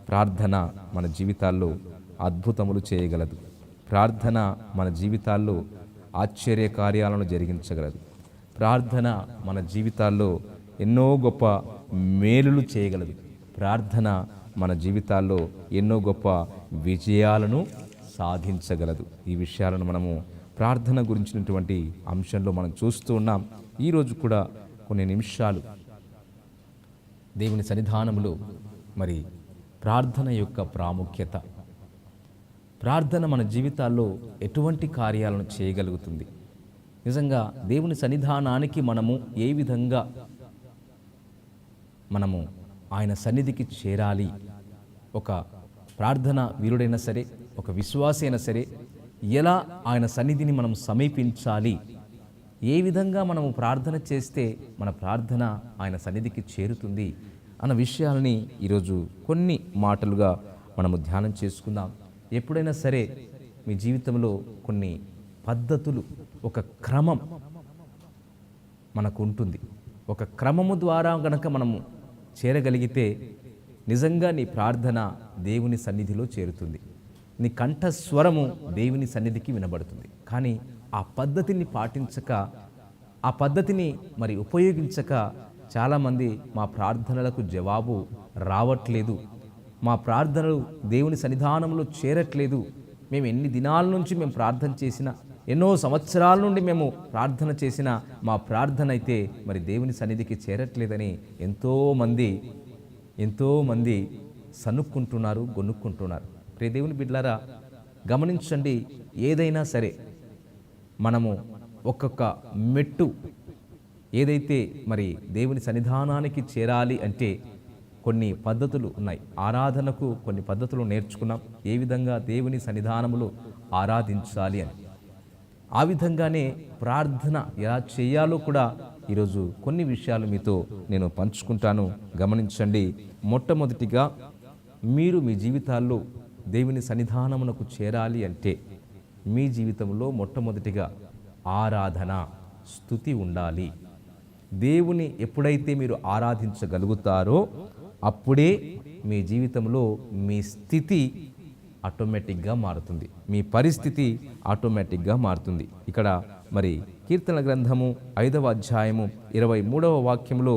ప్రార్థన మన జీవితాల్లో అద్భుతములు చేయగలదు. ప్రార్థన మన జీవితాల్లో ఆశ్చర్య కార్యాలను జరిగించగలదు. ప్రార్థన మన జీవితాల్లో ఎన్నో గొప్ప మేలులు చేయగలదు. ప్రార్థన మన జీవితాల్లో ఎన్నో గొప్ప విజయాలను సాధించగలదు. ఈ విషయాలను మనము ప్రార్థన గురించినటువంటి అంశంలో మనం చూస్తూ ఉన్నాం. ఈరోజు కూడా కొన్ని నిమిషాలు దేవుని సన్నిధానములో మరి ప్రార్థన యొక్క ప్రాముఖ్యత, ప్రార్థన మన జీవితాల్లో ఎటువంటి కార్యాలను చేయగలుగుతుంది, నిజంగా దేవుని సన్నిధానానికి మనము ఏ విధంగా మనము ఆయన సన్నిధికి చేరాలి, ఒక ప్రార్థన వీరుడైనా సరే, ఒక విశ్వాసి అయినా సరే ఎలా ఆయన సన్నిధిని మనం సమీపించాలి, ఏ విధంగా మనము ప్రార్థన చేస్తే మన ప్రార్థన ఆయన సన్నిధికి చేరుతుంది అన్న విషయాలని ఈరోజు కొన్ని మాటలుగా మనము ధ్యానం చేసుకుందాం. ఎప్పుడైనా సరే మీ జీవితంలో కొన్ని పద్ధతులు, ఒక క్రమం మనకు ఉంటుంది. ఒక క్రమము ద్వారా గనక మనము చేరగలిగితే నిజంగా నీ ప్రార్థన దేవుని సన్నిధిలో చేరుతుంది. నీ కంఠస్వరము దేవుని సన్నిధికి వినబడుతుంది. కానీ ఆ పద్ధతిని పాటించక, ఆ పద్ధతిని మరి ఉపయోగించక చాలామంది మా ప్రార్థనలకు జవాబు రావట్లేదు, మా ప్రార్థనలు దేవుని సన్నిధానంలో చేరట్లేదు, మేము ఎన్ని దినాల నుంచి మేము ప్రార్థన చేసినా, ఎన్నో సంవత్సరాల నుండి మేము ప్రార్థన చేసిన మా ప్రార్థన అయితే మరి దేవుని సన్నిధికి చేరట్లేదని ఎంతోమంది సనుక్కుంటున్నారు, గొనుక్కుంటున్నారు. ప్రియ దేవుని బిడ్డలారా, గమనించండి, ఏదైనా సరే మనము ఒక్కొక్క మెట్టు ఏదైతే మరి దేవుని సన్నిధానానికి చేరాలి అంటే కొన్ని పద్ధతులు ఉన్నాయి. ఆరాధనకు కొన్ని పద్ధతులు నేర్చుకున్నాం, ఏ విధంగా దేవుని సన్నిధానములో ఆరాధించాలి అని. ఆ విధంగానే ప్రార్థన ఎలా చేయాలో కూడా ఈరోజు కొన్ని విషయాలు మీతో నేను పంచుకుంటాను. గమనించండి. మొట్టమొదటిగా మీరు మీ జీవితాల్లో దేవుని సన్నిధానమునకు చేరాలి అంటే మీ జీవితంలో మొట్టమొదటిగా ఆరాధన, స్తుతి ఉండాలి. దేవుని ఎప్పుడైతే మీరు ఆరాధించగలుగుతారో అప్పుడే మీ జీవితంలో మీ స్థితి ఆటోమేటిక్గా మారుతుంది, మీ పరిస్థితి ఆటోమేటిక్గా మారుతుంది. ఇక్కడ మరి కీర్తన గ్రంథము 5వ అధ్యాయము 23వ వాక్యంలో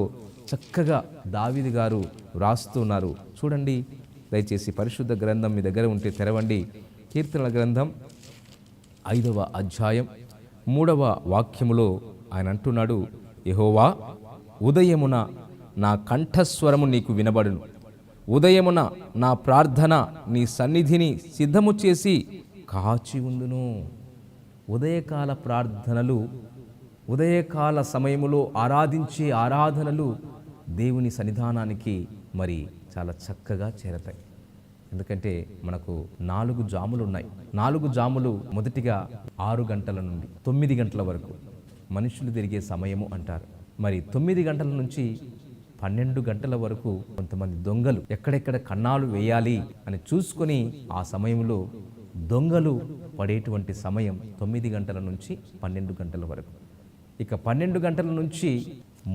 చక్కగా దావీదు గారు వ్రాస్తున్నారు. చూడండి దయచేసి, పరిశుద్ధ గ్రంథం మీ దగ్గర ఉంటే తెరవండి. కీర్తనల గ్రంథం 5వ అధ్యాయం 3వ వాక్యములో ఆయన అంటున్నాడు, యెహోవా, ఉదయమున నా కంఠస్వరము నీకు వినబడును, ఉదయమున నా ప్రార్థన నీ సన్నిధిని సిద్ధము చేసి కాచి ఉందును. ఉదయకాల ప్రార్థనలు, ఉదయకాల సమయములో ఆరాధించే ఆరాధనలు దేవుని సన్నిధానానికి మరి చాలా చక్కగా చేరతాయి. ఎందుకంటే మనకు 4 జాములు ఉన్నాయి. 4 జాములు మొదటిగా 6 గంటల నుండి 9 గంటల వరకు మనుషులు తిరిగే సమయము అంటారు. మరి 9 గంటల నుంచి 12 గంటల వరకు కొంతమంది దొంగలు ఎక్కడెక్కడ కన్నాలు వేయాలి అని చూసుకొని ఆ సమయంలో దొంగలు పడేటువంటి సమయం 9 గంటల నుంచి 12 గంటల వరకు. ఇక 12 గంటల నుంచి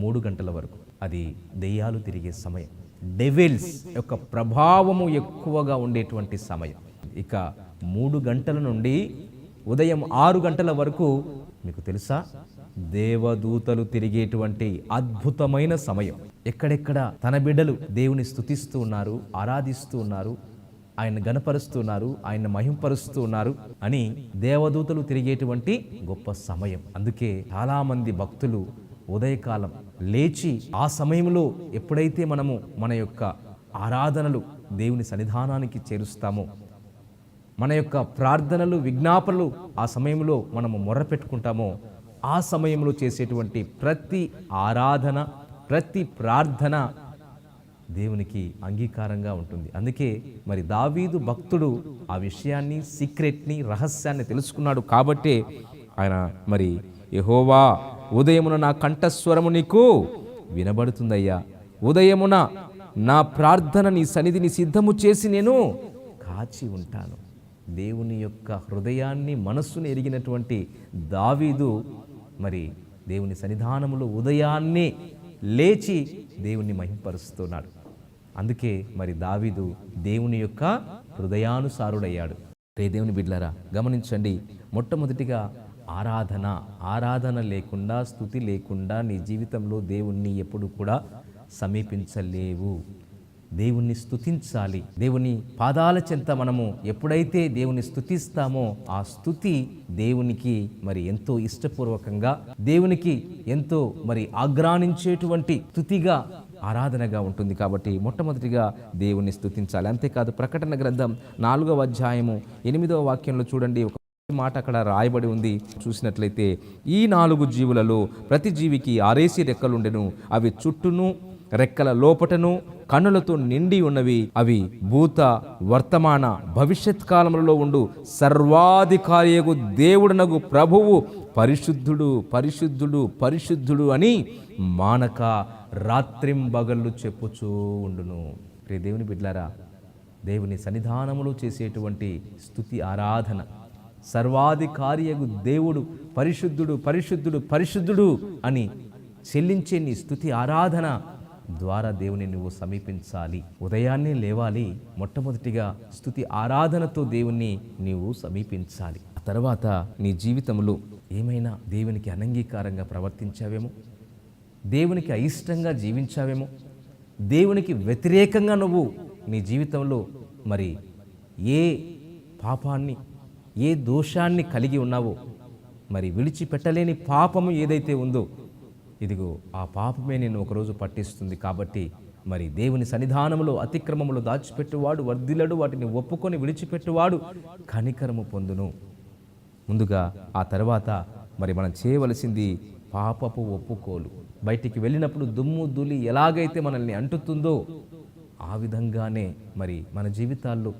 3 గంటల వరకు అది దెయ్యాలు తిరిగే సమయం, డెవిల్స్ యొక్క ప్రభావము ఎక్కువగా ఉండేటువంటి సమయం. ఇక 3 గంటల నుండి ఉదయం 6 గంటల వరకు మీకు తెలుసా, దేవదూతలు తిరిగేటువంటి అద్భుతమైన సమయం. ఎక్కడెక్కడ తన బిడ్డలు దేవుని స్తుతిస్తూ ఉన్నారు, ఆరాధిస్తూ ఉన్నారు, ఆయన గణపరుస్తున్నారు, ఆయన మహింపరుస్తూ ఉన్నారు అని దేవదూతలు తిరిగేటువంటి గొప్ప సమయం. అందుకే చాలా మంది భక్తులు ఉదయకాలం లేచి ఆ సమయంలో ఎప్పుడైతే మనము మన యొక్క ఆరాధనలు దేవుని సన్నిధానానికి చేరుస్తామో, మన యొక్క ప్రార్థనలు, విజ్ఞాపనలు ఆ సమయంలో మనము మొర్రపెట్టుకుంటామో, ఆ సమయంలో చేసేటువంటి ప్రతి ఆరాధన, ప్రతి ప్రార్థన దేవునికి అంగీకారంగా ఉంటుంది. అందుకే మరి దావీదు భక్తుడు ఆ విషయాన్ని, సీక్రెట్ని, రహస్యాన్ని తెలుసుకున్నాడు. కాబట్టే ఆయన మరి, యెహోవా, ఉదయమున నా కంఠస్వరము నీకు వినబడుతుందయ్యా, ఉదయమున నా ప్రార్థన నీ సన్నిధిని సిద్ధము చేసి నేను కాచి ఉంటాను. దేవుని యొక్క హృదయాన్ని, మనస్సుని ఎరిగినటువంటి దావీదు మరి దేవుని సన్నిధానములో ఉదయాన్నే లేచి దేవుణ్ణి మహింపరుస్తున్నాడు. అందుకే మరి దావీదు దేవుని యొక్క హృదయానుసారుడయ్యాడు. దేవుని బిడ్డలారా గమనించండి, మొట్టమొదటిగా ఆరాధన లేకుండా, స్తుతి లేకుండా నీ జీవితంలో దేవుణ్ణి ఎప్పుడు కూడా సమీపించలేవు. దేవుణ్ణి స్తుతించాలి. దేవుని పాదాల చెంత మనము ఎప్పుడైతే దేవుని స్తుతిస్తామో ఆ స్తుతి దేవునికి మరి ఎంతో ఇష్టపూర్వకంగా, దేవునికి ఎంతో మరి ఆగ్రానించేటువంటి స్తుతిగా, ఆరాధనగా ఉంటుంది. కాబట్టి మొట్టమొదటిగా దేవుణ్ణి స్తుతించాలి. అంతేకాదు ప్రకటన గ్రంథం 4వ అధ్యాయము 8వ వాక్యంలో చూడండి, ఒక మాట అక్కడ రాయబడి ఉంది. చూసినట్లయితే, ఈ 4 జీవులలో ప్రతి జీవికి 6 రెక్కలుండెను, అవి చుట్టూను రెక్కల లోపటను కన్నులతో నిండి ఉన్నవి. అవి భూత వర్తమాన భవిష్యత్ కాలములలో ఉండు సర్వాధికారియగు దేవుడనగు ప్రభువు పరిశుద్ధుడు, పరిశుద్ధుడు, పరిశుద్ధుడు అని మానక రాత్రింబగళ్ళు చెప్పుచూ ఉండును. ప్రియ దేవుని బిడ్డలారా, దేవుని సన్నిధానములో చేసేటువంటి స్తుతి ఆరాధన, సర్వాధికారియగు దేవుడు పరిశుద్ధుడు, పరిశుద్ధుడు, పరిశుద్ధుడు అని చెల్లించే నీ స్తుతి ఆరాధన ద్వారా దేవుని నువ్వు సమీపించాలి. ఉదయాన్నే లేవాలి, మొట్టమొదటిగా స్తుతి ఆరాధనతో దేవుణ్ణి నీవు సమీపించాలి. ఆ తర్వాత నీ జీవితంలో ఏమైనా దేవునికి అనంగీకారంగా ప్రవర్తించావేమో, దేవునికి అయిష్టంగా జీవించావేమో, దేవునికి వ్యతిరేకంగా నువ్వు నీ జీవితంలో మరి ఏ పాపాన్ని, ఏ దోషాన్ని కలిగి ఉన్నావో, మరి విడిచిపెట్టలేని పాపము ఏదైతే ఉందో, ఇదిగో ఆ పాపమే నేను ఒకరోజు పట్టిస్తుంది. కాబట్టి మరి దేవుని సన్నిధానములో అతిక్రమములు దాచిపెట్టువాడు వర్ధిల్లడు, వాటిని ఒప్పుకొని విడిచిపెట్టువాడు కనికరము పొందును. ముందుగా ఆ తర్వాత మరి మనం చేయవలసింది పాపపు ఒప్పుకోలు. బయటికి వెళ్ళినప్పుడు దుమ్ము ధూళి ఎలాగైతే మనల్ని అంటుతుందో ఆ విధంగానే మరి మన జీవితాల్లో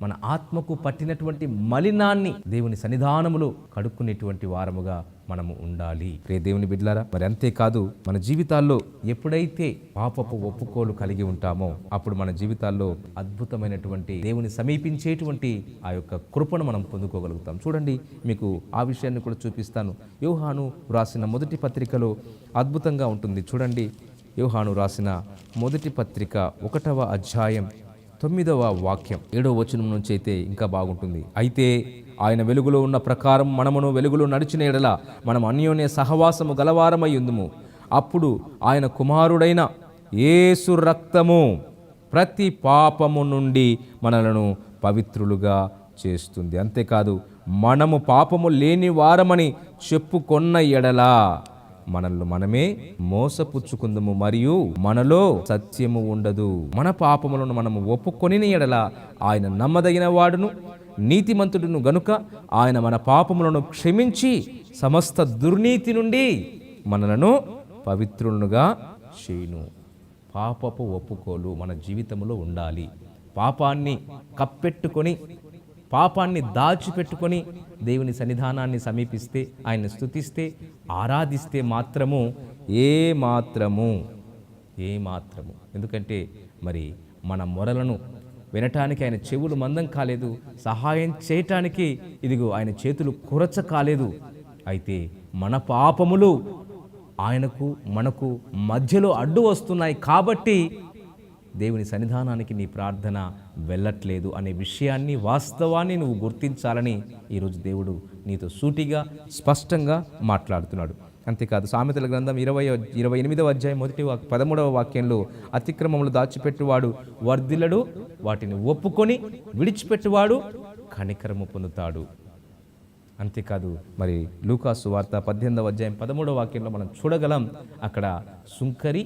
మన ఆత్మకు పట్టినటువంటి మలినాన్ని దేవుని సన్నిధానములో కడుక్కునేటువంటి వారముగా మనము ఉండాలి. రే దేవుని బిడ్డలారా, మరి అంతేకాదు మన జీవితాల్లో ఎప్పుడైతే పాపపు ఒప్పుకోలు కలిగి ఉంటామో అప్పుడు మన జీవితాల్లో అద్భుతమైనటువంటి దేవుని సమీపించేటువంటి ఆ యొక్క కృపను మనం పొందుకోగలుగుతాం. చూడండి, మీకు ఆ విషయాన్ని కూడా చూపిస్తాను. యోహాను రాసిన మొదటి పత్రికలో అద్భుతంగా ఉంటుంది. చూడండి, యోహాను రాసిన మొదటి పత్రిక 1వ అధ్యాయం 9వ వాక్యం 7వ వచనం నుంచి అయితే ఇంకా బాగుంటుంది. అయితే ఆయన వెలుగులో ఉన్న ప్రకారం మనమును వెలుగులో నడిచిన ఎడల మనం అన్యోన్య సహవాసము గలవారమై ఉందుము. అప్పుడు ఆయన కుమారుడైన యేసు రక్తము ప్రతి పాపము నుండి మనలను పవిత్రులుగా చేస్తుంది. అంతేకాదు, మనము పాపము లేని వారమని చెప్పుకొన్న ఎడల మనల్ని మనమే మోసపుచ్చుకుందుము, మరియు మనలో సత్యము ఉండదు. మన పాపములను మనము ఒప్పుకొని ఎడల ఆయన నమ్మదగిన వాడును నీతిమంతుడును గనుక ఆయన మన పాపములను క్షమించి సమస్త దుర్నీతి నుండి మనలను పవిత్రులుగా చేయును. పాపపు ఒప్పుకోలు మన జీవితంలో ఉండాలి. పాపాన్ని కప్పెట్టుకొని, పాపాన్ని దాచిపెట్టుకొని దేవుని సన్నిధానాన్ని సమీపిస్తే, ఆయన్ని స్తుతిస్తే, ఆరాధిస్తే మాత్రము ఏ మాత్రము ఎందుకంటే మరి మన మొరలను వినటానికి ఆయన చెవులు మందం కాలేదు, సహాయం చేయటానికి ఇదిగో ఆయన చేతులు కురచ కాలేదు. అయితే మన పాపములు ఆయనకు మనకు మధ్యలో అడ్డు వస్తున్నాయి కాబట్టి దేవుని సన్నిధానానికి నీ ప్రార్థన వెళ్ళట్లేదు అనే విషయాన్ని, వాస్తవాన్ని నువ్వు గుర్తించాలని ఈరోజు దేవుడు నీతో సూటిగా స్పష్టంగా మాట్లాడుతున్నాడు. అంతేకాదు, సామెతల గ్రంథం 28వ అధ్యాయం 13వ వాక్యంలో అతిక్రమములు దాచిపెట్టువాడు వర్ధిల్లడు, వాటిని ఒప్పుకొని విడిచిపెట్టువాడు కనికరము పొందుతాడు. అంతేకాదు, మరి లూకాసు వార్త 18వ అధ్యాయం 13వ వాక్యంలో మనం చూడగలం, అక్కడ సుంకరి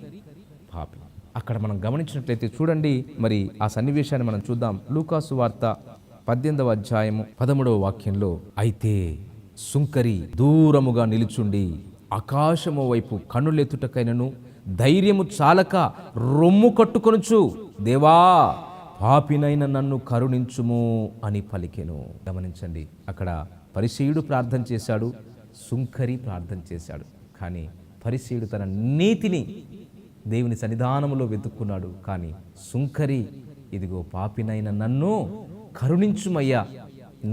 పాపి. అక్కడ మనం గమనించినట్లయితే చూడండి, మరి ఆ సన్నివేశాన్ని మనం చూద్దాం. లూకాసు వార్త 18వ అధ్యాయము 13వ వాక్యంలో, అయితే సుంకరి దూరముగా నిలుచుండి ఆకాశము వైపు కన్నులెత్తుటకైనను ధైర్యము చాలక రొమ్ము కట్టుకొనుచు, దేవా పాపినైన నన్ను కరుణించుము అని పలికెను. గమనించండి, అక్కడ పరిసయ్యుడు ప్రార్థన చేశాడు, సుంకరి ప్రార్థన చేశాడు. కానీ పరిసయ్యుడు తన నీతిని దేవుని సన్నిధానములో వెతుక్కున్నాడు. కానీ సుంకరి, ఇదిగో పాపినైన నన్ను కరుణించుమయ్యా,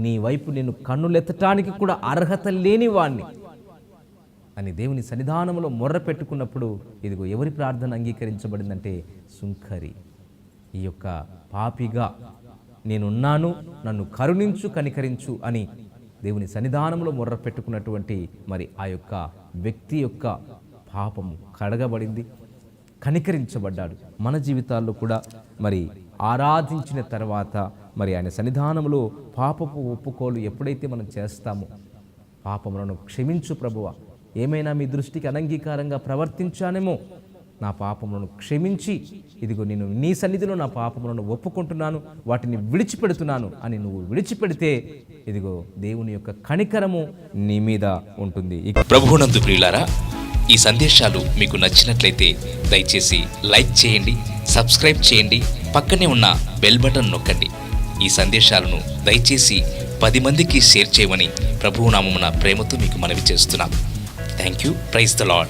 నీ వైపు నేను కన్నులెత్తటానికి కూడా అర్హత లేని వాణ్ణి అని దేవుని సన్నిధానములో మొర్ర పెట్టుకున్నప్పుడు, ఇదిగో ఎవరి ప్రార్థన అంగీకరించబడిందంటే సుంకరి. ఈ యొక్క పాపిగా నేనున్నాను, నన్ను కరుణించు, కనికరించు అని దేవుని సన్నిధానంలో మొర్ర పెట్టుకున్నటువంటి మరి ఆ యొక్క వ్యక్తి యొక్క పాపము కడగబడింది, కనికరించబడ్డాడు. మన జీవితాల్లో కూడా మరి ఆరాధించిన తర్వాత మరి ఆయన సన్నిధానంలో పాపపు ఒప్పుకోలు ఎప్పుడైతే మనం చేస్తామో, పాపములను క్షమించు ప్రభువా, ఏమైనా మీ దృష్టికి అనంగీకారంగా ప్రవర్తించానేమో, నా పాపములను క్షమించి ఇదిగో నేను నీ సన్నిధిలో నా పాపములను ఒప్పుకుంటున్నాను, వాటిని విడిచిపెడుతున్నాను అని నువ్వు విడిచిపెడితే ఇదిగో దేవుని యొక్క కనికరము నీ మీద ఉంటుంది. ప్రభువునందు ప్రియులారా, ఈ సందేశాలు మీకు నచ్చినట్లయితే దయచేసి లైక్ చేయండి, సబ్స్క్రైబ్ చేయండి, పక్కనే ఉన్న బెల్ బటన్ నొక్కండి. ఈ సందేశాలను దయచేసి 10 మందికి షేర్ చేయమని ప్రభువు నామమున ప్రేమతో మీకు మనవి చేస్తున్నాం. Thank you. Praise the lord.